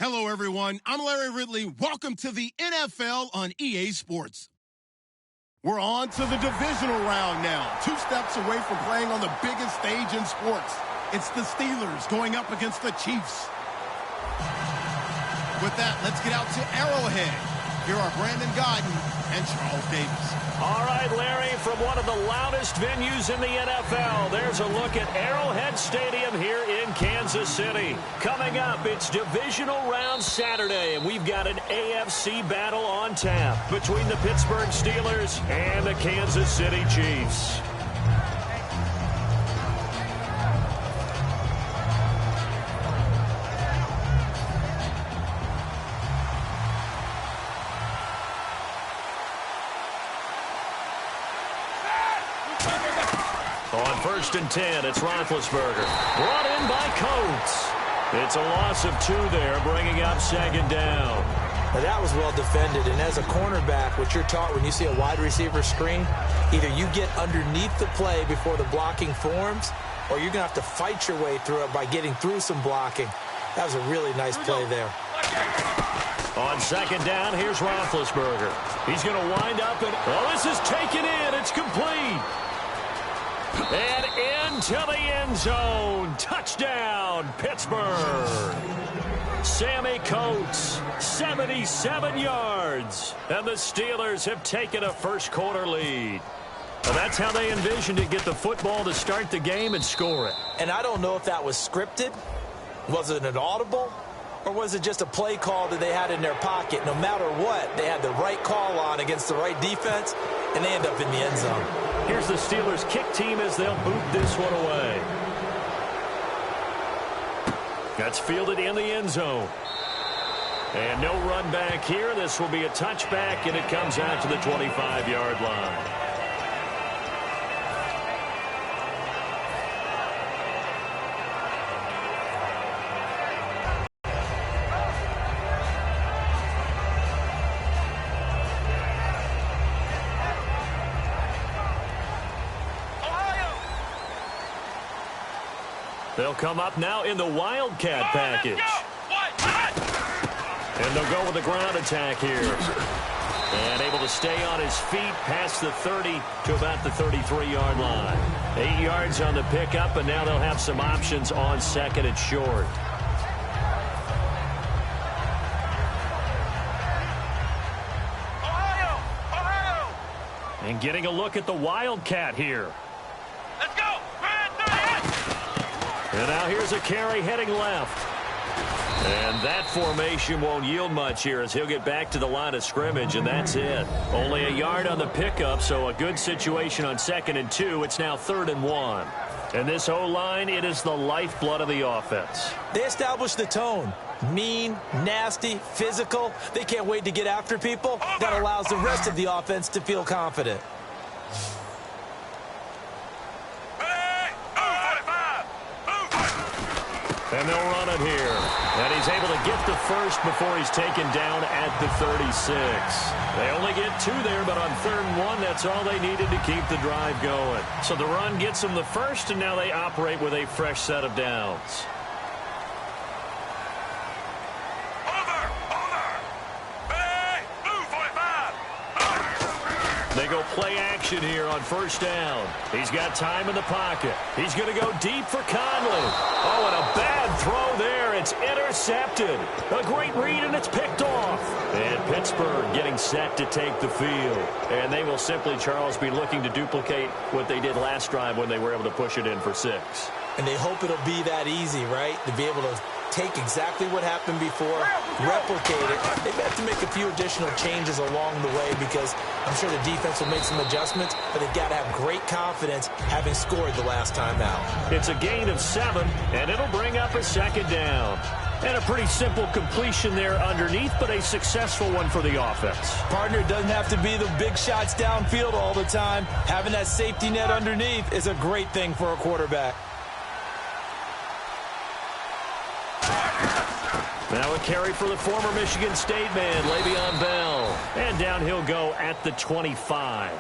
Hello, everyone. I'm Larry Ridley. Welcome to the NFL on EA Sports. We're on to the divisional round now. 2 steps away from playing on the biggest stage in sports. It's the Steelers going up against the Chiefs. With that, let's get out to Arrowhead. Here are Brandon Godden and Charles Davis. All right, Larry, from one of the loudest venues in the NFL, there's a look at Arrowhead Stadium here in Kansas City. Coming up, it's divisional round Saturday, and we've got an AFC battle on tap between the Pittsburgh Steelers and the Kansas City Chiefs. On 1st and 10, it's Roethlisberger. Brought in by Coates. It's a loss of 2 there, bringing up 2nd down. Now that was well defended, and as a cornerback, what you're taught when you see a wide receiver screen, either you get underneath the play before the blocking forms, or you're going to have to fight your way through it by getting through some blocking. That was a really nice play there. On 2nd down, here's Roethlisberger. He's going to wind up, and this is taken in. It's complete. And into the end zone. Touchdown, Pittsburgh. Sammy Coates, 77 yards. And the Steelers have taken a first-quarter lead. Well, that's how they envisioned it, get the football to start the game and score it. And I don't know if that was scripted. Was it an audible? Or was it just a play call that they had in their pocket? No matter what, they had the right call on against the right defense, and they end up in the end zone. Here's the Steelers' kick team as they'll boot this one away. That's fielded in the end zone. And no run back here. This will be a touchback, and it comes out to the 25-yard line. They'll come up now in the Wildcat package. And they'll go with the ground attack here. And able to stay on his feet past the 30 to about the 33-yard line. 8 yards on the pickup, and now they'll have some options on 2nd and short. And getting a look at the Wildcat here. Let's go! And now here's a carry heading left. And that formation won't yield much here as he'll get back to the line of scrimmage, and that's it. Only a yard on the pickup, so a good situation on 2nd and 2. It's now 3rd and 1. And this O-line, it is the lifeblood of the offense. They established the tone. Mean, nasty, physical. They can't wait to get after people. That allows the rest of the offense to feel confident. And they'll run it here. And he's able to get the first before he's taken down at the 36. They only get 2 there, but on 3rd and 1, that's all they needed to keep the drive going. So the run gets them the first, and now they operate with a fresh set of downs. They go play action here on 1st down. He's got time in the pocket. He's going to go deep for Conley. Oh, and a bad throw there. It's intercepted. A great read, and it's picked off. And Pittsburgh getting set to take the field. And they will simply, Charles, be looking to duplicate what they did last drive when they were able to push it in for 6. And they hope it'll be that easy, right? To be able to take exactly what happened before, replicate it. They've had to make a few additional changes along the way because I'm sure the defense will make some adjustments, but they've got to have great confidence having scored the last time out. It's a gain of 7, and it'll bring up a 2nd down. And a pretty simple completion there underneath, but a successful one for the offense. Partner, doesn't have to be the big shots downfield all the time. Having that safety net underneath is a great thing for a quarterback. Now a carry for the former Michigan State man, Le'Veon Bell. And down he'll go at the 25.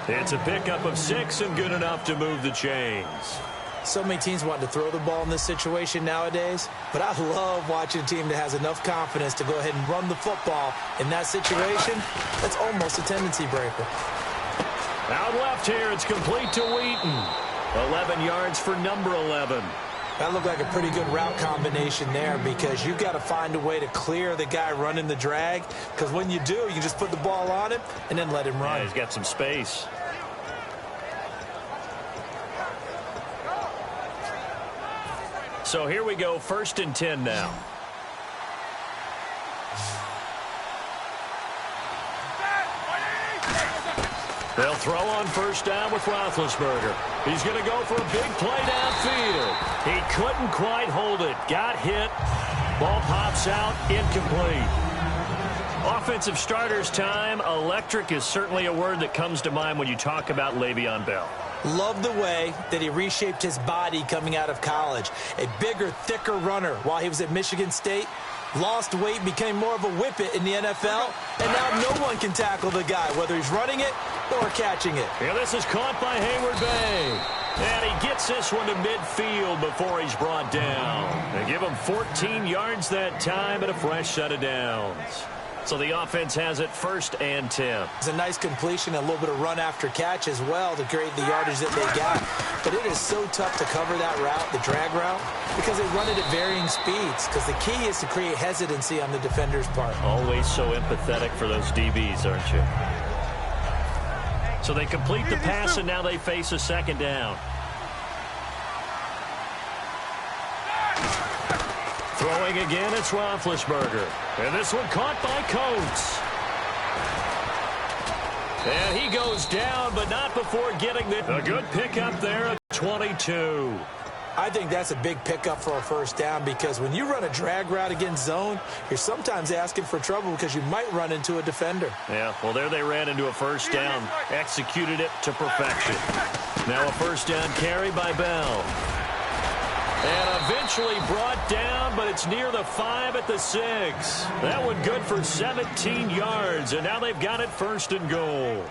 It's a pickup of 6 and good enough to move the chains. So many teams want to throw the ball in this situation nowadays, but I love watching a team that has enough confidence to go ahead and run the football in that situation. That's almost a tendency breaker. Out left here, it's complete to Wheaton. 11 yards for number 11. That looked like a pretty good route combination there because you've got to find a way to clear the guy running the drag, because when you do, you can just put the ball on him and then let him run. Yeah, he's got some space. So here we go, 1st and 10 now. They'll throw on 1st down with Roethlisberger. He's going to go for a big play downfield. He couldn't quite hold it. Got hit. Ball pops out, incomplete. Offensive starters time. Electric is certainly a word that comes to mind when you talk about Le'Veon Bell. Love the way that he reshaped his body coming out of college. A bigger, thicker runner while he was at Michigan State. Lost weight, became more of a whippet in the NFL, and now no one can tackle the guy, whether he's running it or catching it. Yeah, this is caught by Hayward Bay. And he gets this one to midfield before he's brought down. They give him 14 yards that time and a fresh set of downs. So the offense has it 1st and 10. It's a nice completion, a little bit of run after catch as well to create the yardage that they got. But it is so tough to cover that route, the drag route, because they run it at varying speeds. Because the key is to create hesitancy on the defender's part. Always so empathetic for those DBs, aren't you? So they complete the pass, and now they face a 2nd down. Throwing again, it's Roethlisberger. And this one caught by Coates. And he goes down, but not before getting a good pickup there at 22. I think that's a big pickup for a 1st down, because when you run a drag route against zone, you're sometimes asking for trouble because you might run into a defender. Yeah, well, there they ran into a 1st down. Executed it to perfection. Now a 1st down carry by Bell. And eventually brought down, but it's near the 5 at the 6. That one good for 17 yards, and now they've got it 1st and goal.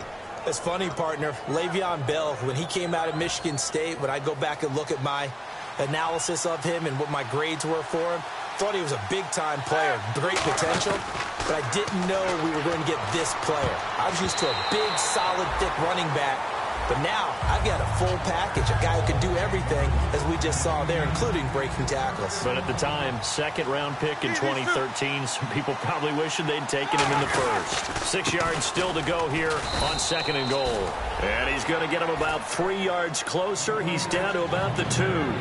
That's funny, partner. Le'Veon Bell, when he came out of Michigan State, when I go back and look at my analysis of him and what my grades were for him, thought he was a big-time player, great potential, but I didn't know we were going to get this player. I was used to a big, solid, thick running back. But now, I've got a full package, a guy who can do everything, as we just saw there, including breaking tackles. But at the time, 2nd-round pick in 2013, some people probably wishing they'd taken him in the 1st. 6 yards still to go here on 2nd and goal. And he's going to get him about 3 yards closer. He's down to about the 2.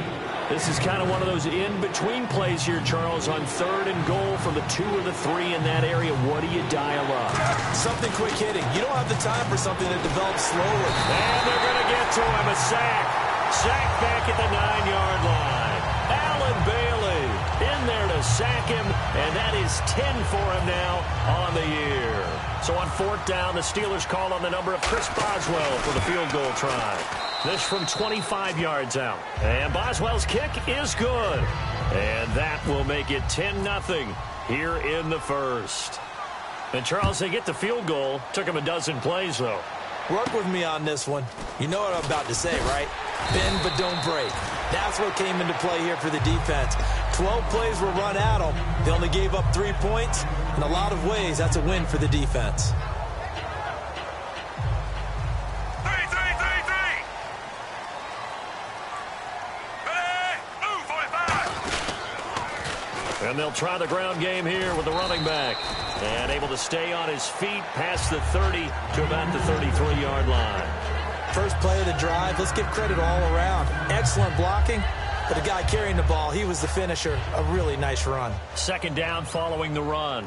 This is kind of one of those in-between plays here, Charles, on 3rd and goal from the 2 or the 3 in that area. What do you dial up? Something quick hitting. You don't have the time for something that develops slowly. And they're going to get to him. A sack. Sack back at the 9-yard line. Alan Bailey in there to sack him, and that is 10 for him now on the year. So on 4th down, the Steelers call on the number of Chris Boswell for the field goal try. This from 25 yards out. And Boswell's kick is good. And that will make it 10-0 here in the 1st. And, Charles, they get the field goal. Took him a dozen plays, though. Work with me on this one. You know what I'm about to say, right? Bend but don't break. That's what came into play here for the defense. 12 plays were run at them. They only gave up 3 points. In a lot of ways, that's a win for the defense. And they'll try the ground game here with the running back. And able to stay on his feet past the 30 to about the 33-yard line. First play of the drive, let's give credit all around. Excellent blocking, but the guy carrying the ball, he was the finisher. A really nice run. 2nd down following the run.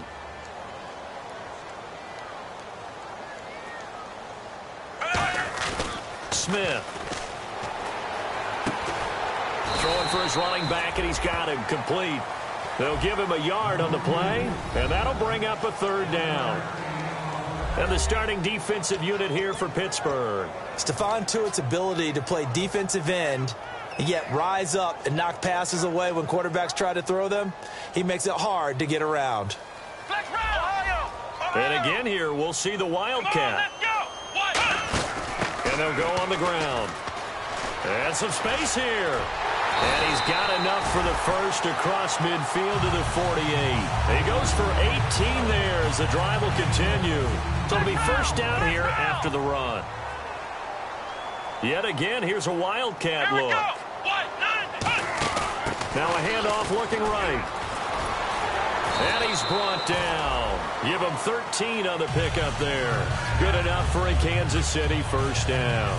Smith. Throwing for his running back, and he's got him complete. They'll give him a yard on the play, and that'll bring up a 3rd down. And the starting defensive unit here for Pittsburgh. Stephon Tuitt's ability to play defensive end and yet rise up and knock passes away when quarterbacks try to throw them, he makes it hard to get around. And again here, we'll see the Wildcat. And they'll go on the ground. And some space here. And he's got enough for the first across midfield to the 48. He goes for 18 there as the drive will continue. So it'll be first down here after the run. Yet again, here's a Wildcat look. Now a handoff looking right. And he's brought down. Give him 13 on the pickup there. Good enough for a Kansas City first down.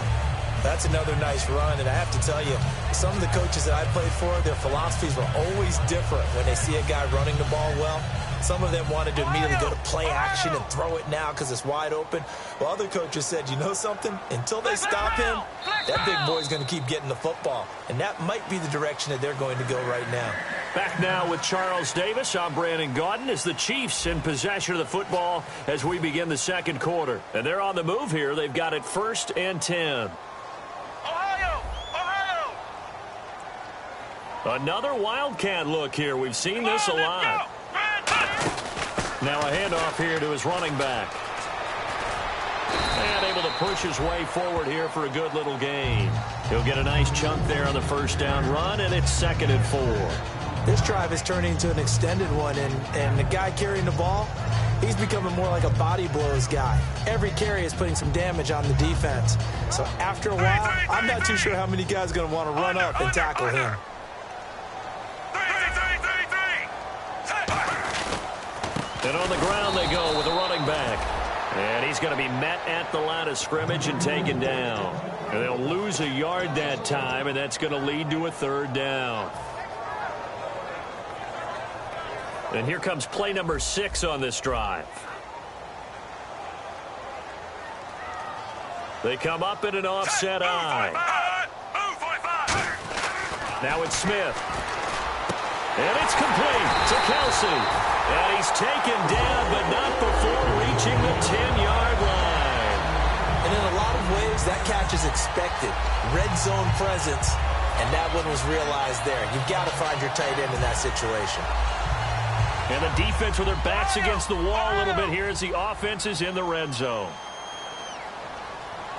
That's another nice run, and I have to tell you, some of the coaches that I played for, their philosophies were always different when they see a guy running the ball well. Some of them wanted to immediately go to play action and throw it now because it's wide open. While other coaches said, you know something? Until they stop him, that big boy's going to keep getting the football. And that might be the direction that they're going to go right now. Back now with Charles Davis. I'm Brandon Gaudin as the Chiefs in possession of the football as we begin the second quarter. And they're on the move here. They've got it 1st and 10. Another Wildcat look here. We've seen this a lot. Now a handoff here to his running back. And able to push his way forward here for a good little gain. He'll get a nice chunk there on the first down run, and it's 2nd and 4. This drive is turning into an extended one, and the guy carrying the ball, he's becoming more like a body blows guy. Every carry is putting some damage on the defense. So after a while, I'm not too sure how many guys are going to want to run up and tackle him. And on the ground they go with a running back. And he's going to be met at the line of scrimmage and taken down. And they'll lose a yard that time, and that's going to lead to a 3rd down. And here comes play number 6 on this drive. They come up in an offset eye. Now it's Smith. And it's complete to Kelsey. And he's taken down, but not before reaching the 10-yard line. And in a lot of ways, that catch is expected. Red zone presence, and that one was realized there. You've got to find your tight end in that situation. And the defense with their backs against the wall a little bit here as the offense is in the red zone.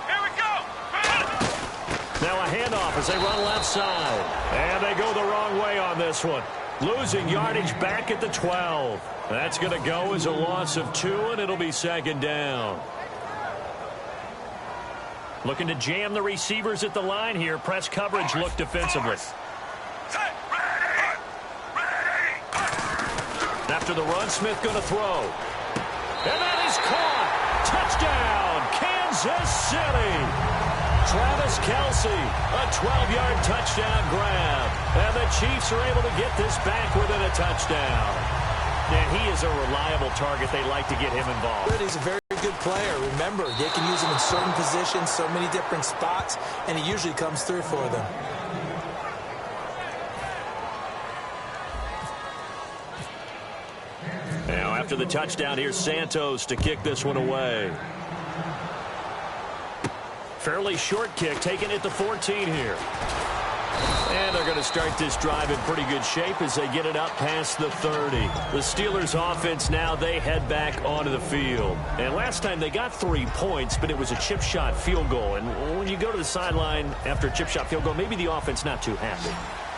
Here we go. Now a handoff as they run left side. And they go the wrong way on this one. Losing yardage back at the 12. That's going to go as a loss of 2, and it'll be 2nd down. Looking to jam the receivers at the line here. Press coverage look defensively. After the run, Smith going to throw. And that is caught. Touchdown, Kansas City. Travis Kelsey, a 12-yard touchdown grab. And the Chiefs are able to get this back within a touchdown. And he is a reliable target. They like to get him involved. He's a very good player. Remember, they can use him in certain positions, so many different spots, and he usually comes through for them. Now, after the touchdown, here's Santos to kick this one away. Fairly short kick, taken at the 14 here. And they're going to start this drive in pretty good shape as they get it up past the 30. The Steelers offense now, they head back onto the field. And last time they got 3 points, but it was a chip shot field goal. And when you go to the sideline after a chip shot field goal, maybe the offense not too happy.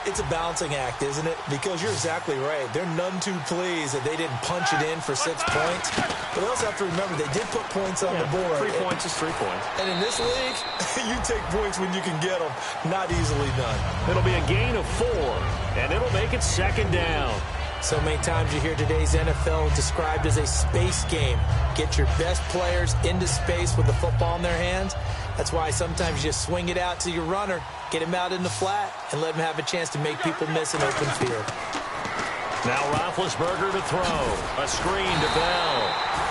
It's a balancing act, isn't it? Because you're exactly right. They're none too pleased that they didn't punch it in for 6 points. But they also have to remember they did put points on the board. 3 points is 3 points. And in this league, you take points when you can get them. Not easily done. It'll be a gain of 4, and it'll make it 2nd down. So many times you hear today's NFL described as a space game. Get your best players into space with the football in their hands. That's why sometimes you just swing it out to your runner, get him out in the flat, and let him have a chance to make people miss an open field. Now Roethlisberger to throw. A screen to Bell.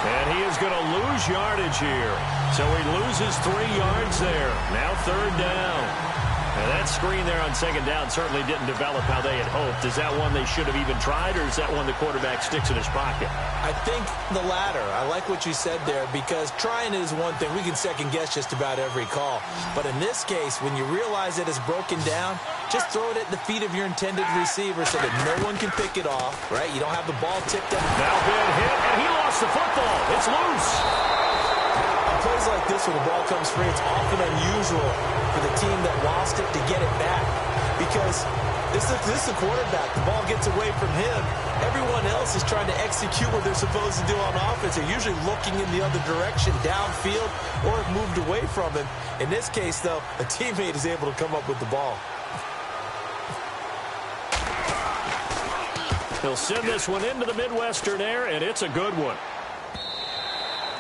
And he is going to lose yardage here. So he loses 3 yards there. Now 3rd down. And that screen there on 2nd down certainly didn't develop how they had hoped. Is that one they should have even tried, or is that one the quarterback sticks in his pocket? I think the latter. I like what you said there, because trying it is one thing. We can second-guess just about every call. But in this case, when you realize that it's broken down, just throw it at the feet of your intended receiver so that no one can pick it off, right? You don't have the ball tipped up. Now been hit, and he lost the football. It's loose. On plays like this, when the ball comes free, it's often unusual for the team that lost it to get it back. Because this is a quarterback. The ball gets away from him. Everyone else is trying to execute what they're supposed to do on offense. They're usually looking in the other direction, downfield, or have moved away from him. In this case, though, a teammate is able to come up with the ball. He'll send this one into the Midwestern air, and it's a good one.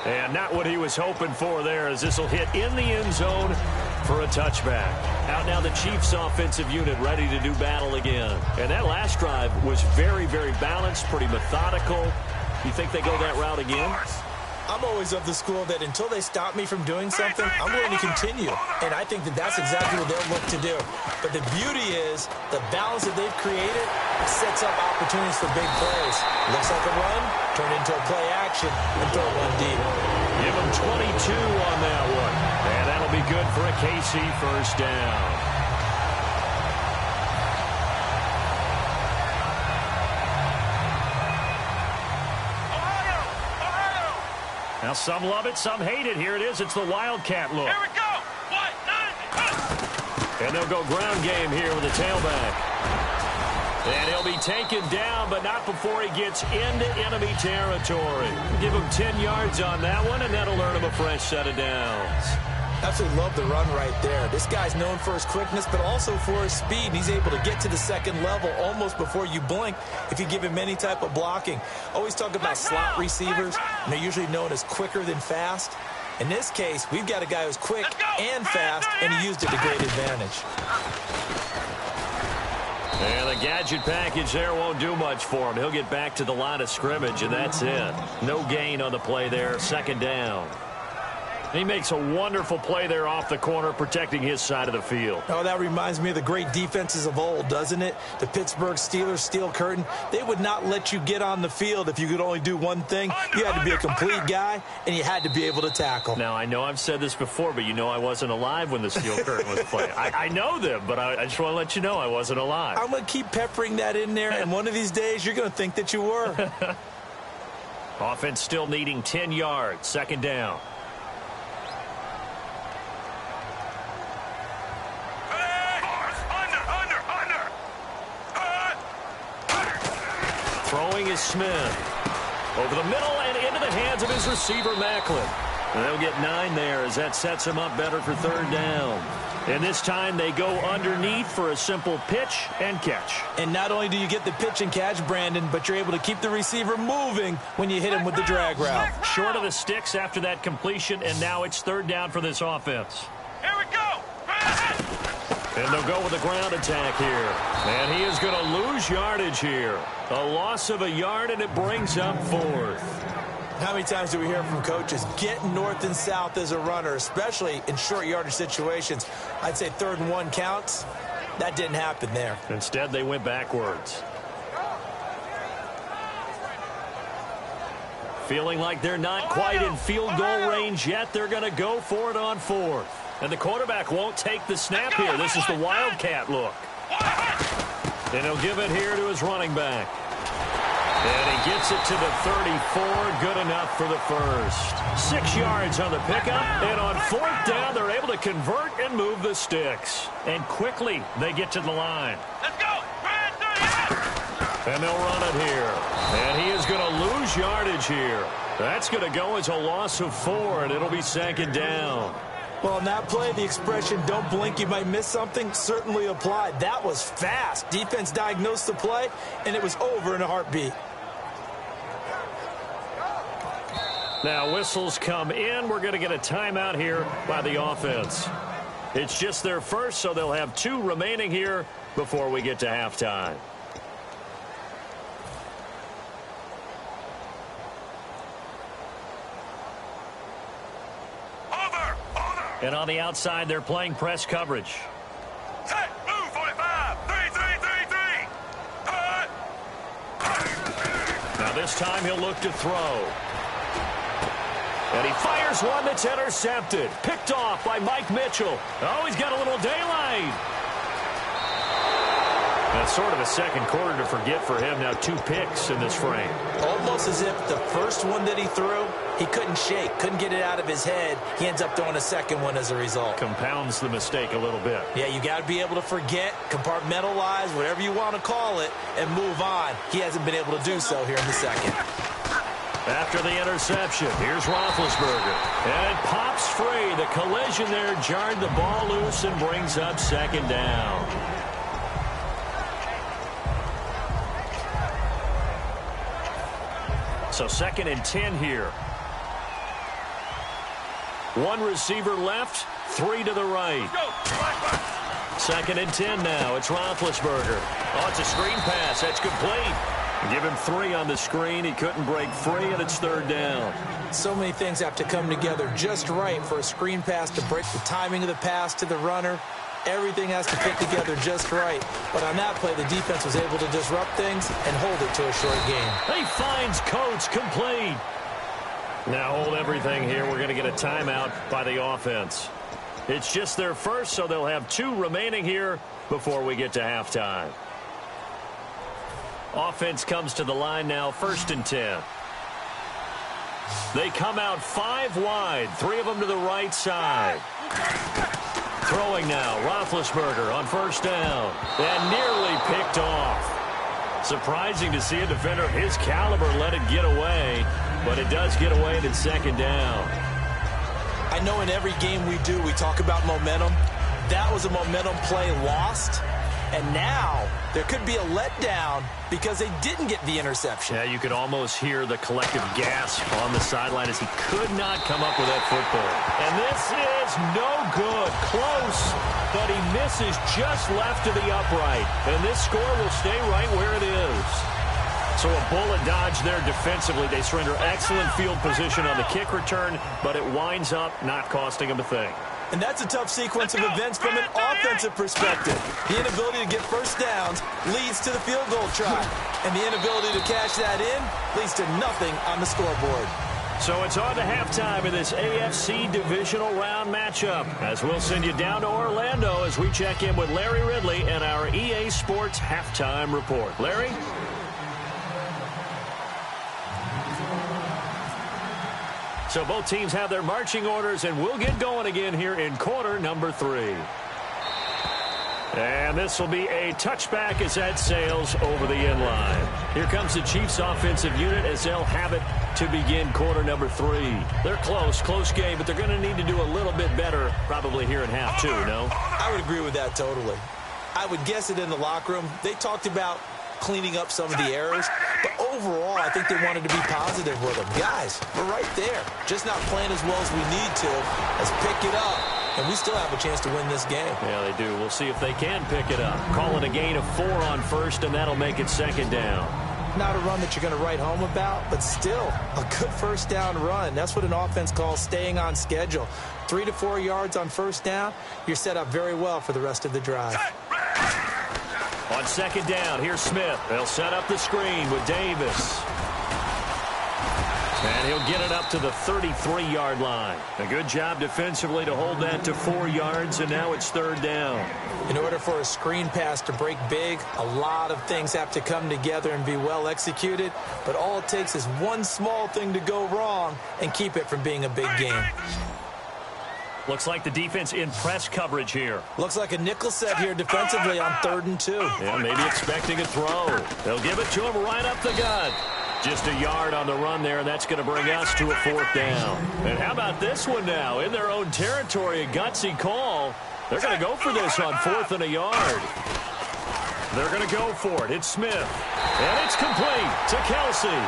And not what he was hoping for there, as this will hit in the end zone for a touchback. Out now the Chiefs offensive unit ready to do battle again. And that last drive was very, very balanced, pretty methodical. You think they go that route again? I'm always of the school that until they stop me from doing something, I'm going to continue. And I think that that's exactly what they'll look to do. But the beauty is the balance that they've created sets up opportunities for big plays. Looks like a run, turn into a play action, and throw one deep. Give them 22 on that one. And that'll be good for a KC first down. Now, some love it, some hate it. Here it is. It's the Wildcat look. Here we go. 1, 9, and they'll go ground game here with the tailback. And he'll be taken down, but not before he gets into enemy territory. Give him 10 yards on that one, and that'll earn him a fresh set of downs. Absolutely love the run right there. This guy's known for his quickness, but also for his speed. And he's able to get to the second level almost before you blink if you give him any type of blocking. Always talk about slot receivers, and they're usually known as quicker than fast. In this case, we've got a guy who's quick and fast, and he used it to great advantage. And the gadget package there won't do much for him. He'll get back to the line of scrimmage, and that's it. No gain on the play there, second down. He makes a wonderful play there off the corner, protecting his side of the field. Oh, that reminds me of the great defenses of old, doesn't it? The Pittsburgh Steelers steel curtain. They would not let you get on the field if you could only do one thing. You had to be a complete guy, and you had to be able to tackle. Now, I know I've said this before, but you know I wasn't alive when the steel curtain was played. I know them, but I just want to let you know I wasn't alive. I'm going to keep peppering that in there, and one of these days you're going to think that you were. Offense still needing 10 yards, second down. Throwing is Smith. Over the middle and into the hands of his receiver, Macklin. And they'll get 9 there as that sets him up better for third down. And this time they go underneath for a simple pitch and catch. And not only do you get the pitch and catch, Brandon, but you're able to keep the receiver moving when you hit him with the drag route. Short of the sticks after that completion, and now it's third down for this offense. Here we go. And they'll go with a ground attack here. And he is going to lose yardage here. A loss of a yard, and it brings up fourth. How many times do we hear from coaches, get north and south as a runner, especially in short yardage situations? I'd say 3rd and 1 counts. That didn't happen there. Instead, they went backwards. Feeling like they're not quite in field goal range yet. They're going to go for it on 4th. And the quarterback won't take the snap here. This is the Wildcat look. And he'll give it here to his running back. And he gets it to the 34. Good enough for the first. 6 yards on the pickup. And on 4th down, they're able to convert and move the sticks. And quickly, they get to the line. Let's go. And they'll run it here. And he is going to lose yardage here. That's going to go as a loss of 4, and it'll be second down. Well, on that play, the expression, don't blink, you might miss something, certainly applied. That was fast. Defense diagnosed the play, and it was over in a heartbeat. Now, whistles come in. We're going to get a timeout here by the offense. It's just their first, so they'll have 2 remaining here before we get to halftime. And on the outside, they're playing press coverage. Set, move, 45, 3, 3, 3, 3. Now this time he'll look to throw. And he fires one that's intercepted. Picked off by Mike Mitchell. Oh, he's got a little daylight. It's sort of a second quarter to forget for him. Now 2 picks in this frame. Almost as if the first one that he threw, he couldn't shake, couldn't get it out of his head. He ends up throwing a second one as a result. Compounds the mistake a little bit. Yeah, you got to be able to forget, compartmentalize, whatever you want to call it, and move on. He hasn't been able to do so here in the second. After the interception, here's Roethlisberger. And it pops free. The collision there jarred the ball loose and brings up second down. So 2nd and 10 here. 1 receiver left, 3 to the right. 2nd and 10 now. It's Roethlisberger. Oh, it's a screen pass. That's complete. Give him 3 on the screen. He couldn't break free, and it's 3rd down. So many things have to come together just right for a screen pass to break the timing of the pass to the runner. Everything has to fit together just right. But on that play, the defense was able to disrupt things and hold it to a short game. He finds Coates complete. Now hold everything here. We're going to get a timeout by the offense. It's just their first, so they'll have 2 remaining here before we get to halftime. Offense comes to the line now, 1st and 10. They come out 5 wide, 3 of them to the right side. Throwing now, Roethlisberger on 1st down, and nearly picked off. Surprising to see a defender of his caliber let it get away, but it does get away and it's 2nd down. I know in every game we do, we talk about momentum. That was a momentum play lost. And now there could be a letdown because they didn't get the interception. Yeah, you could almost hear the collective gasp on the sideline as he could not come up with that football. And this is no good. Close, but he misses just left to the upright. And this score will stay right where it is. So a bullet dodge there defensively. They surrender excellent field position on the kick return, but it winds up not costing them a thing. And that's a tough sequence of events from an offensive perspective. The inability to get first downs leads to the field goal try. And the inability to cash that in leads to nothing on the scoreboard. So it's on to halftime in this AFC divisional round matchup, as we'll send you down to Orlando as we check in with Larry Ridley and our EA Sports halftime report. Larry? So both teams have their marching orders, and we'll get going again here in quarter number 3. And this will be a touchback as that sails over the end line. Here comes the Chiefs offensive unit as they'll have it to begin quarter number 3. They're close game, but they're going to need to do a little bit better probably here in half 2, no? I would agree with that totally. I would guess it in the locker room. They talked about cleaning up some of the errors, but overall, I think they wanted to be positive with them. Guys, we're right there. Just not playing as well as we need to. Let's pick it up, and we still have a chance to win this game. Yeah, they do. We'll see if they can pick it up. Call it a gain of 4 on 1st, and that'll make it 2nd down. Not a run that you're going to write home about, but still a good 1st down run. That's what an offense calls staying on schedule. 3 to 4 yards on 1st down, you're set up very well for the rest of the drive. On 2nd down, here's Smith. They'll set up the screen with Davis. And he'll get it up to the 33-yard line. A good job defensively to hold that to 4 yards, and now it's 3rd down. In order for a screen pass to break big, a lot of things have to come together and be well executed, but all it takes is one small thing to go wrong and keep it from being a big game. Looks like the defense in press coverage here. Looks like a nickel set here defensively on 3rd and 2. Yeah, maybe expecting a throw. They'll give it to him right up the gut. Just a yard on the run there, and that's going to bring us to a 4th down. And how about this one now? In their own territory, a gutsy call. They're going to go for this on 4th and a yard. They're going to go for it. It's Smith. And it's complete to Kelsey.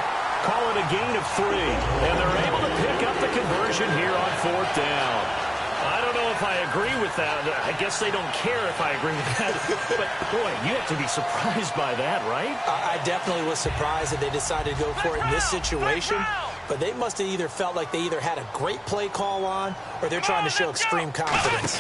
Call it a gain of 3. And they're able to pick up the conversion here on 4th down. I don't know if I agree with that. I guess they don't care if I agree with that. But, boy, you have to be surprised by that, right? I definitely was surprised that they decided to go for it in this situation. But they must have either felt like they either had a great play call on or they're trying to show extreme confidence.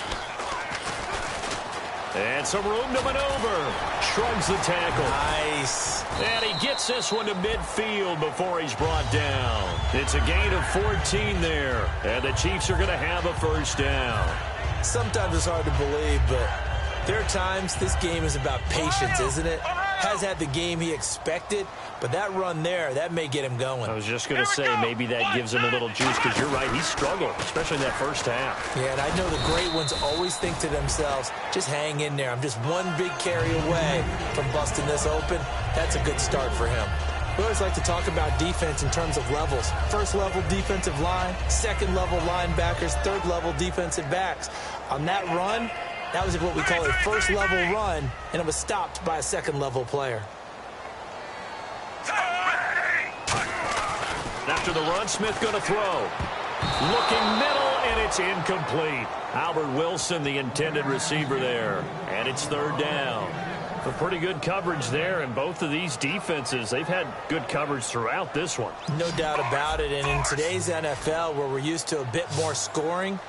And some room to maneuver. Shrugs the tackle. Nice. And he gets this one to midfield before he's brought down. It's a gain of 14 there. And the Chiefs are going to have a 1st down. Sometimes it's hard to believe, but There are times this game is about patience, isn't it? Has had the game he expected, but that run there, that may get him going. I was just going to say maybe that gives him a little juice because you're right, he struggled, especially in that first half. Yeah, and I know the great ones always think to themselves, just hang in there. I'm just one big carry away from busting this open. That's a good start for him. We always like to talk about defense in terms of levels. First level defensive line, second level linebackers, third level defensive backs. On that run, that was what we call a first level run, and it was stopped by a second level player. After the run, Smith going to throw. Looking middle, and it's incomplete. Albert Wilson, the intended receiver there. And it's third down. A pretty good coverage there, and both of these defenses, they've had good coverage throughout this one. No doubt about it, and in today's NFL, where we're used to a bit more scoring,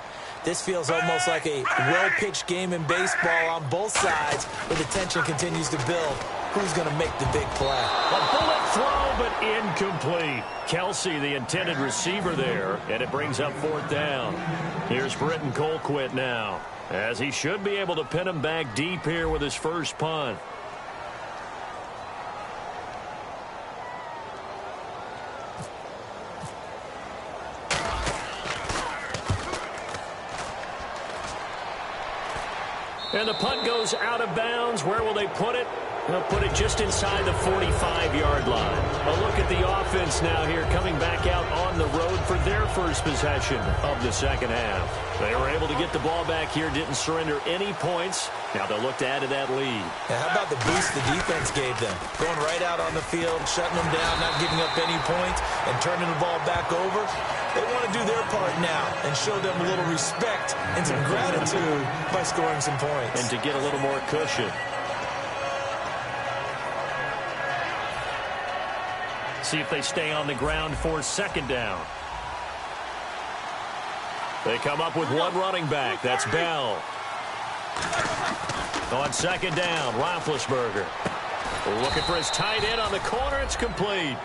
this feels almost like a well-pitched game in baseball on both sides, where the tension continues to build. Who's going to make the big play? A bullet throw, but incomplete. Kelsey, the intended receiver there, and it brings up fourth down. Here's Britton Colquitt now, as he should be able to pin him back deep here with his first punt. And the punt goes out of bounds. Where will they put it? They'll put it just inside the 45-yard line. A look at the offense now here, coming back out on the road for their first possession of the second half. They were able to get the ball back here, didn't surrender any points. Now they'll look to add to that lead. Now, how about the boost the defense gave them? Going right out on the field, shutting them down, not giving up any points, and turning the ball back over. They want to do their part now and show them a little respect and some gratitude by scoring some points. And to get a little more cushion. See if they stay on the ground for second down. They come up with one running back. That's Bell. On second down, Roethlisberger. Looking for his tight end on the corner. It's complete.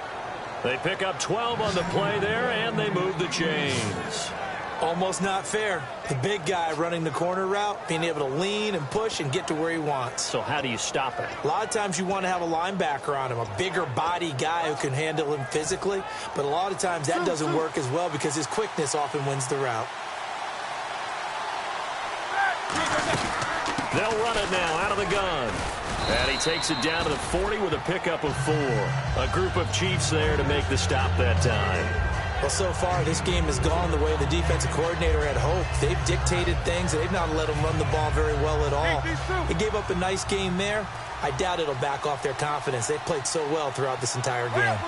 They pick up 12 on the play there, and they move the chains. Almost not fair. The big guy running the corner route, being able to lean and push and get to where he wants. So how do you stop it? A lot of times you want to have a linebacker on him, a bigger body guy who can handle him physically. But a lot of times that doesn't work as well because his quickness often wins the route. They'll run it now out of the gun. And he takes it down to the 40 with a pickup of 4. A group of Chiefs there to make the stop that time. Well, so far, this game has gone the way the defensive coordinator had hoped. They've dictated things. They've not let them run the ball very well at all. They gave up a nice game there. I doubt it'll back off their confidence. They've played so well throughout this entire game.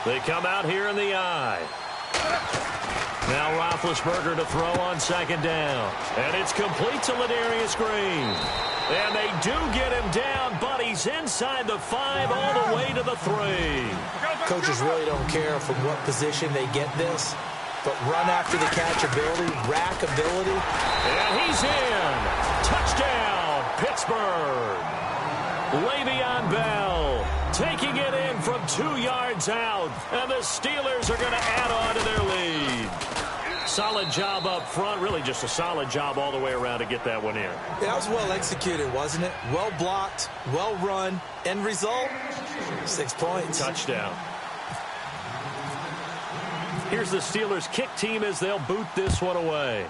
They come out here in the eye. Now Roethlisberger to throw on second down. And it's complete to Ladarius Green. And they do get him down, but he's inside the 5 all the way to the 3. Coaches really don't care from what position they get this, but run after the catch ability, rack ability. And he's in. Touchdown, Pittsburgh. Le'Veon Bell taking it in from 2 yards out, and the Steelers are going to add on to their lead. Solid job up front, really just a solid job all the way around to get that one in. That was well executed, wasn't it? Well blocked, well run. End result, 6 points. Touchdown. Here's the Steelers kick team as they'll boot this one away.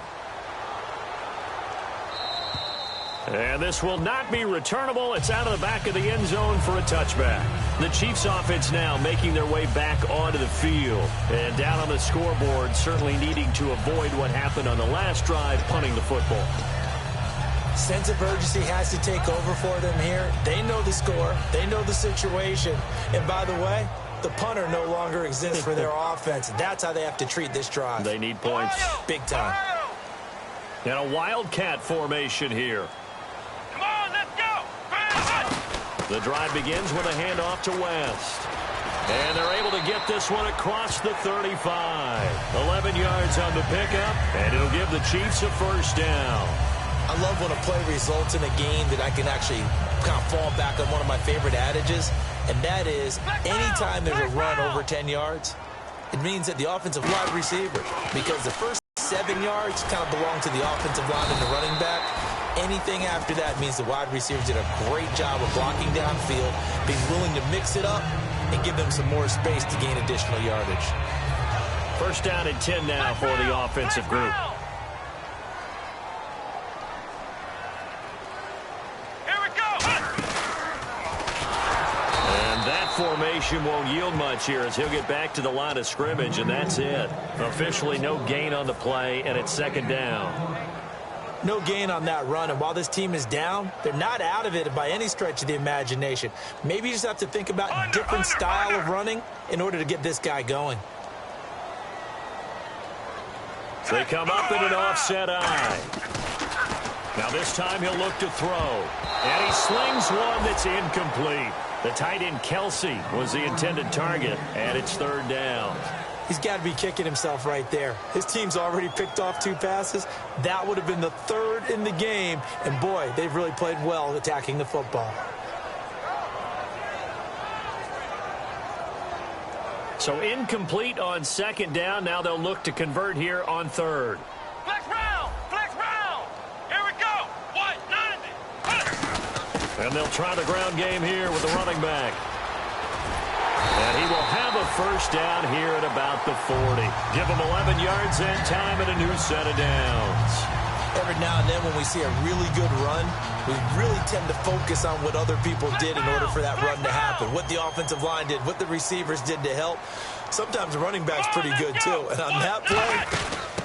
And this will not be returnable. It's out of the back of the end zone for a touchback. The Chiefs offense now making their way back onto the field. And down on the scoreboard, certainly needing to avoid what happened on the last drive, punting the football. Sense of urgency has to take over for them here. They know the score. They know the situation. And by the way, the punter no longer exists for their offense. That's how they have to treat this drive. They need points. Big time. And a wildcat formation here. The drive begins with a handoff to West. And they're able to get this one across the 35. 11 yards on the pickup, and it'll give the Chiefs a first down. I love when a play results in a game that I can actually kind of fall back on one of my favorite adages, and that is anytime there's a run over 10 yards, it means that the offensive wide receiver, because the first 7 yards kind of belong to the offensive line and the running back. Anything after that means the wide receivers did a great job of blocking downfield, being willing to mix it up, and give them some more space to gain additional yardage. First down and 10 now for the offensive group. Here we go. And that formation won't yield much here as he'll get back to the line of scrimmage, and that's it. Officially no gain on the play, and it's second down. No gain on that run, and while this team is down, they're not out of it by any stretch of the imagination. Maybe you just have to think about a different style of running in order to get this guy going. They come up in an offset eye. Now this time he'll look to throw. And he slings one that's incomplete. The tight end Kelsey was the intended target, and it's third down. He's got to be kicking himself right there. His team's already picked off 2 passes. That would have been the 3rd in the game. And, boy, they've really played well attacking the football. So incomplete on second down. Now they'll look to convert here on third. Flex round. Flex round. Here we go. 190. And they'll try the ground game here with the running back. And he will have a first down here at about the 40. Give him 11 yards and time and a new set of downs. Every now and then when we see a really good run, we really tend to focus on what other people did in order for that run to happen. What the offensive line did, what the receivers did to help. Sometimes the running back's pretty good too. And on that play,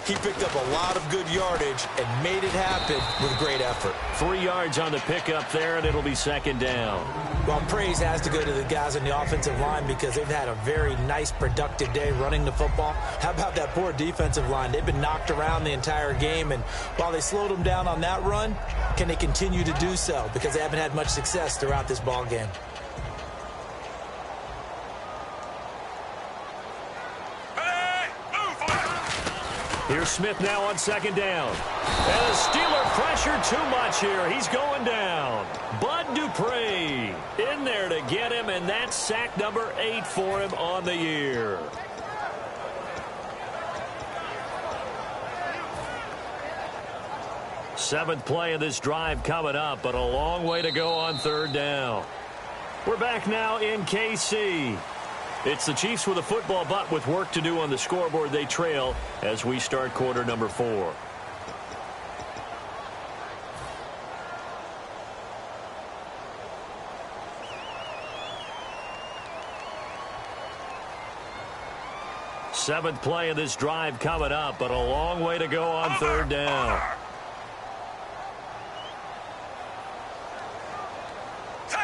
he picked up a lot of good yardage and made it happen with great effort. 3 yards on the pickup there, and it'll be second down. Well, praise has to go to the guys on the offensive line because they've had a very nice, productive day running the football. How about that poor defensive line? They've been knocked around the entire game, and while they slowed them down on that run, can they continue to do so? Because they haven't had much success throughout this ball game. Here's Smith now on second down. And the Steeler pressure too much here. He's going down. Bud Dupree in there to get him, and that's sack number 8 for him on the year. Seventh play of this drive coming up, but a long way to go on third down. We're back now in KC. It's the Chiefs with a football, but with work to do on the scoreboard. They trail as we start quarter number 4. Seventh play of this drive coming up, but a long way to go on third down.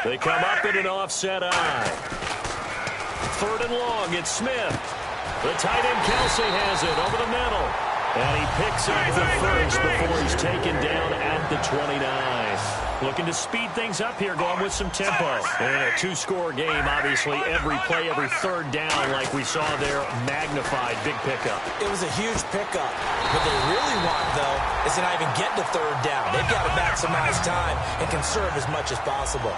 They come up in an offset eye. Third and long, it's Smith. The tight end Kelsey has it over the middle. And he picks up the first before he's taken down at the 29. Looking to speed things up here, going with some tempo. In a 2-score game, obviously, every play, every third down, like we saw there, magnified, big pickup. It was a huge pickup. What they really want, though, is to not even get to third down. They've got to maximize time and conserve as much as possible.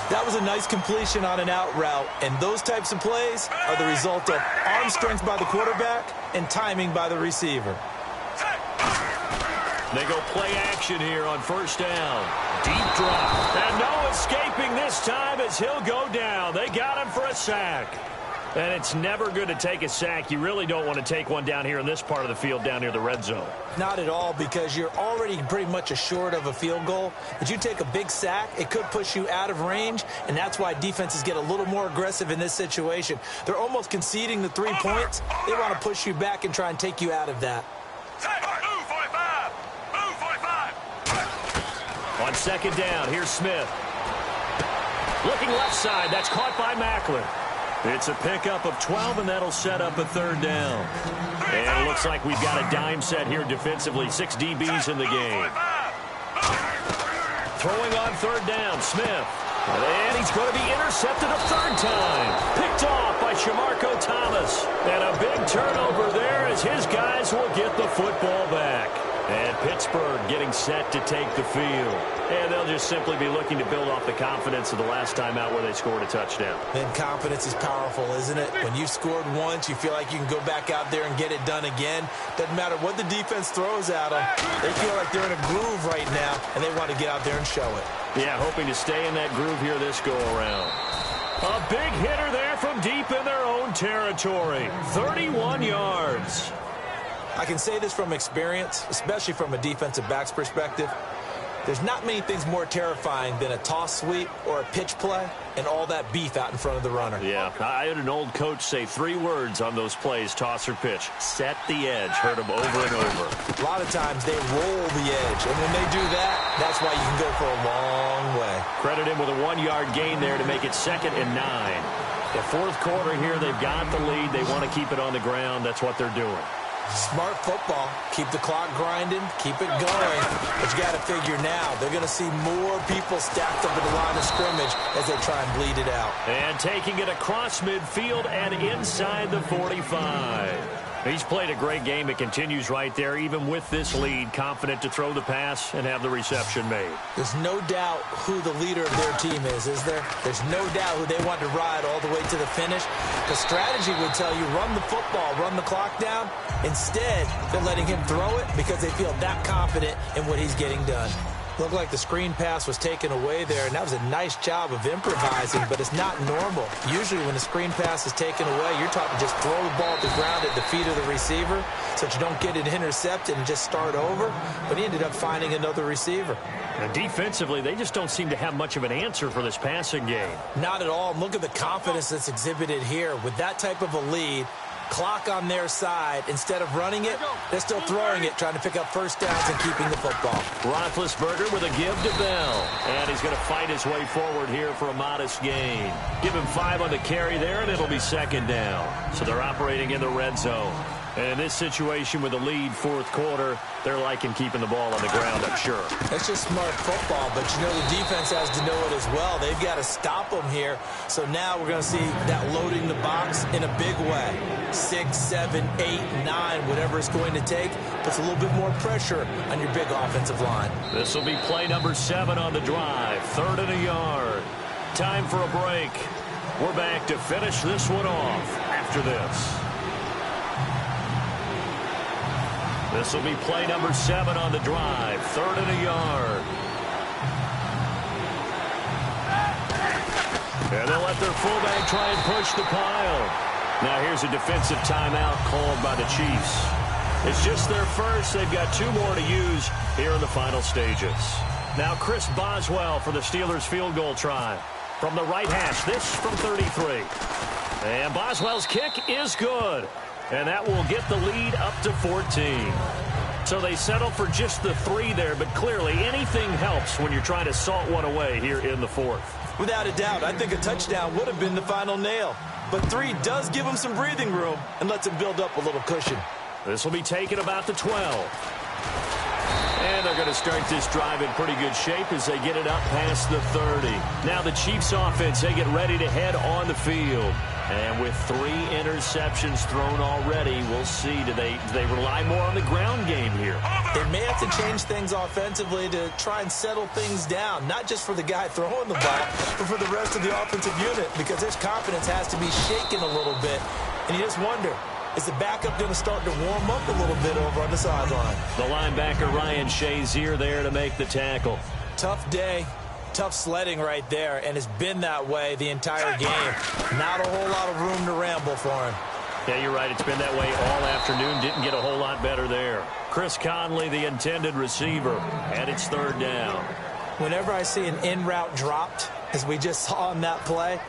That was a nice completion on an out route, and those types of plays are the result of arm strength by the quarterback and timing by the receiver. They go play action here on first down. Deep drop. And no escaping this time as he'll go down. They got him for a sack. And it's never good to take a sack. You really don't want to take one down here in this part of the field, down near the red zone. Not at all, because you're already pretty much assured of a field goal. But you take a big sack, it could push you out of range, and that's why defenses get a little more aggressive in this situation. They're almost conceding the 3 points. They want to push you back and try and take you out of that. Move 45. Move 45. On second down, here's Smith. Looking left side, that's caught by Macklin. It's a pickup of 12, and that'll set up a third down. And it looks like we've got a dime set here defensively. 6 DBs in the game. Throwing on third down, Smith. And he's going to be intercepted a third time. Picked off by Shamarko Thomas. And a big turnover there as his guys will get the football back. And Pittsburgh getting set to take the field. And they'll just simply be looking to build off the confidence of the last time out where they scored a touchdown. And confidence is powerful, isn't it? When you've scored once, you feel like you can go back out there and get it done again. Doesn't matter what the defense throws at them. They feel like they're in a groove right now, and they want to get out there and show it. Yeah, hoping to stay in that groove here this go-around. A big hitter there from deep in their own territory. 31 yards. I can say this from experience, especially from a defensive back's perspective. There's not many things more terrifying than a toss sweep or a pitch play and all that beef out in front of the runner. Yeah, I had an old coach say 3 words on those plays, toss or pitch. Set the edge. Heard him over and over. A lot of times they roll the edge, and when they do that, that's why you can go for a long way. Credit him with a 1-yard gain there to make it 2nd and 9. The fourth quarter here, they've got the lead. They want to keep it on the ground. That's what they're doing. Smart football. Keep the clock grinding. Keep it going. But you got to figure now, they're going to see more people stacked up at the line of scrimmage as they try and bleed it out. And taking it across midfield and inside the 45. He's played a great game. It continues right there, even with this lead, confident to throw the pass and have the reception made. There's no doubt who the leader of their team is there? There's no doubt who they want to ride all the way to the finish. The strategy would tell you run the football, run the clock down. Instead, they're letting him throw it because they feel that confident in what he's getting done. Looked like the screen pass was taken away there, and that was a nice job of improvising, but it's not normal. Usually when the screen pass is taken away, you're taught to just throw the ball at the ground at the feet of the receiver so that you don't get it intercepted and just start over, but he ended up finding another receiver. And defensively, they just don't seem to have much of an answer for this passing game. Not at all. Look at the confidence that's exhibited here. With that type of a lead, clock on their side, instead of running it, they're still throwing it, trying to pick up first downs and keeping the football. Roethlisberger with a give to Bell. And he's going to fight his way forward here for a modest gain. Give him 5 on the carry there, and it'll be 2nd down. So they're operating in the red zone. And in this situation with the lead, fourth quarter, they're liking keeping the ball on the ground, I'm sure. That's just smart football, but you know the defense has to know it as well. They've got to stop them here. So now we're going to see that loading the box in a big way. 6, 7, 8, 9, whatever it's going to take, puts a little bit more pressure on your big offensive line. This will be play number 7 on the drive. 3rd and a yard. Time for a break. We're back to finish this one off after this. This will be play number 7 on the drive. 3rd and a yard. And they'll let their fullback try and push the pile. Now here's a defensive timeout called by the Chiefs. It's just their first. They've got 2 more to use here in the final stages. Now Chris Boswell for the Steelers field goal try. From the right hash, this from 33. And Boswell's kick is good. And that will get the lead up to 14. So they settle for just the 3 there, but clearly anything helps when you're trying to salt one away here in the 4th. Without a doubt, I think a touchdown would have been the final nail. But 3 does give them some breathing room and lets them build up a little cushion. This will be taken about the 12. And they're going to start this drive in pretty good shape as they get it up past the 30. Now the Chiefs offense, they get ready to head on the field. And with 3 interceptions thrown already, we'll see. Do they rely more on the ground game here? They may have to change things offensively to try and settle things down, not just for the guy throwing the ball, but for the rest of the offensive unit, because his confidence has to be shaken a little bit. And you just wonder, is the backup going to start to warm up a little bit over on the sideline? The linebacker Ryan Shazier there to make the tackle. Tough day. Tough sledding right there, and it's been that way the entire game. Not a whole lot of room to ramble for him. Yeah, you're right. It's been that way all afternoon. Didn't get a whole lot better there. Chris Conley, the intended receiver, and it's 3rd down. Whenever I see an in-route dropped, as we just saw in that play,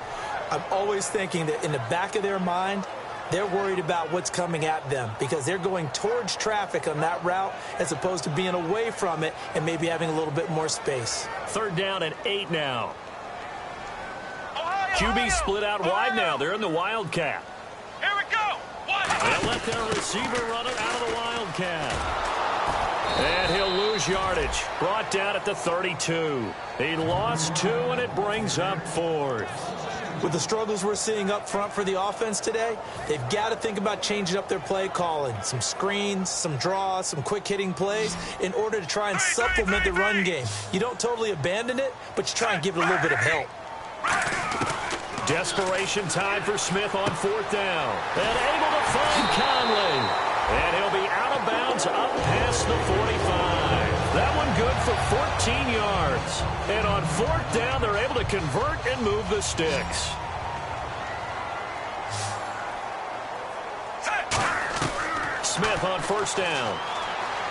I'm always thinking that in the back of their mind, they're worried about what's coming at them because they're going towards traffic on that route as opposed to being away from it and maybe having a little bit more space. 3rd down and 8 now. QB split out wide now. They're in the Wildcat. Here we go. They'll let their receiver run it out of the Wildcat. And he'll lose yardage. Brought down at the 32. He lost 2, and it brings up 4th. With the struggles we're seeing up front for the offense today, they've got to think about changing up their play calling. Some screens, some draws, some quick-hitting plays in order to try and supplement the run game. You don't totally abandon it, but you try and give it a little bit of help. Desperation time for Smith on 4th down. And able to find Conley. And he'll be out of bounds up past the 45. That one good for 14 yards. And on 4th down, they're able to convert and move the sticks. Smith on 1st down.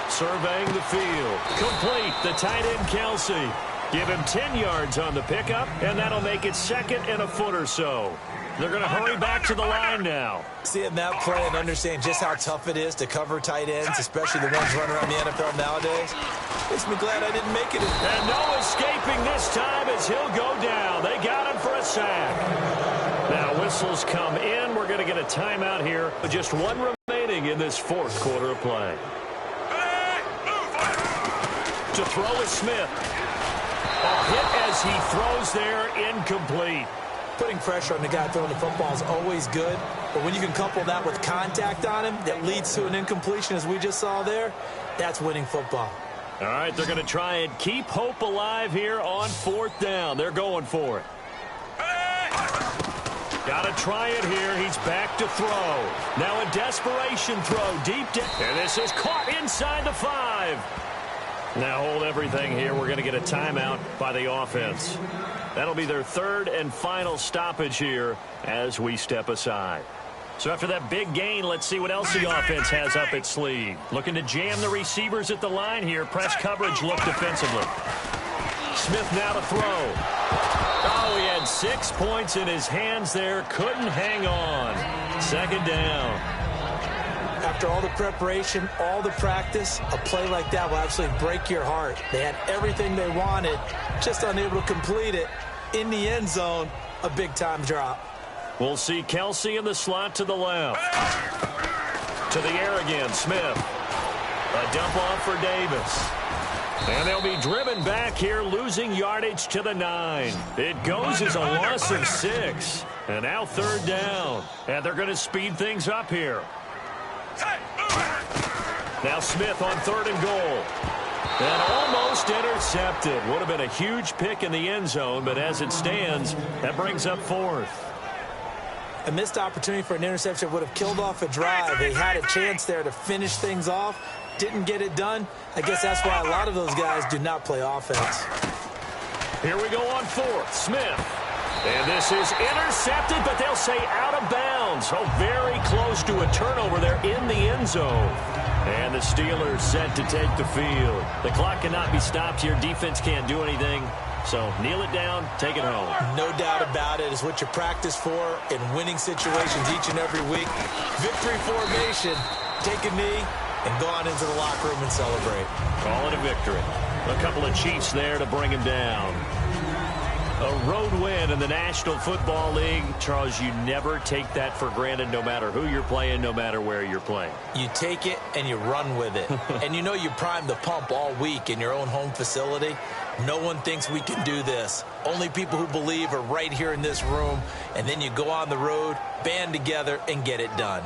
Surveying the field. Complete. The tight end, Kelsey. Give him 10 yards on the pickup, and that'll make it 2nd and a foot or so. They're going to hurry back to the line now. Seeing that play and understand just how tough it is to cover tight ends, especially the ones running around the NFL nowadays, makes me glad I didn't make it. And no escaping this time as he'll go down. They got him for a sack. Now whistles come in. We're going to get a timeout here with just one remaining in this 4th quarter of play. To throw is Smith. A hit as he throws there, incomplete. Putting pressure on the guy throwing the football is always good, but when you can couple that with contact on him that leads to an incompletion, as we just saw there, that's winning football. All right, they're going to try and keep hope alive here on 4th down. They're going for it. Got to try it here. He's back to throw. Now a desperation throw deep down. And this is caught inside the 5. Now hold everything here. We're going to get a timeout by the offense. That'll be their 3rd and final stoppage here as we step aside. So after that big gain, let's see what else the offense has up its sleeve. Looking to jam the receivers at the line here. Press coverage look defensively. Smith now to throw. Oh, he had 6 points in his hands there. Couldn't hang on. 2nd down. After all the preparation, all the practice, a play like that will absolutely break your heart. They had everything they wanted, just unable to complete it. In the end zone, a big-time drop. We'll see Kelsey in the slot to the left. To the air again, Smith. A dump off for Davis. And they'll be driven back here, losing yardage to the 9. It goes as a loss of 6. And now 3rd down. And they're going to speed things up here. Now Smith on 3rd and goal. And almost intercepted. Would have been a huge pick in the end zone, but as it stands, that brings up 4th. A missed opportunity for an interception would have killed off a drive. They had a chance there to finish things off. Didn't get it done. I guess that's why a lot of those guys do not play offense. Here we go on 4th. Smith. And this is intercepted, but they'll say out of bounds. Oh, very close to a turnover there in the end zone. And the Steelers set to take the field. The clock cannot be stopped here. Defense can't do anything. So kneel it down, take it home. No doubt about it. It's what you practice for in winning situations each and every week. Victory formation. Take a knee and go on into the locker room and celebrate. Call it a victory. A couple of Chiefs there to bring him down. A road win in the National Football League. Charles, you never take that for granted no matter who you're playing, no matter where you're playing. You take it and you run with it. And you know you primed the pump all week in your own home facility. No one thinks we can do this. Only people who believe are right here in this room. And then you go on the road, band together, and get it done.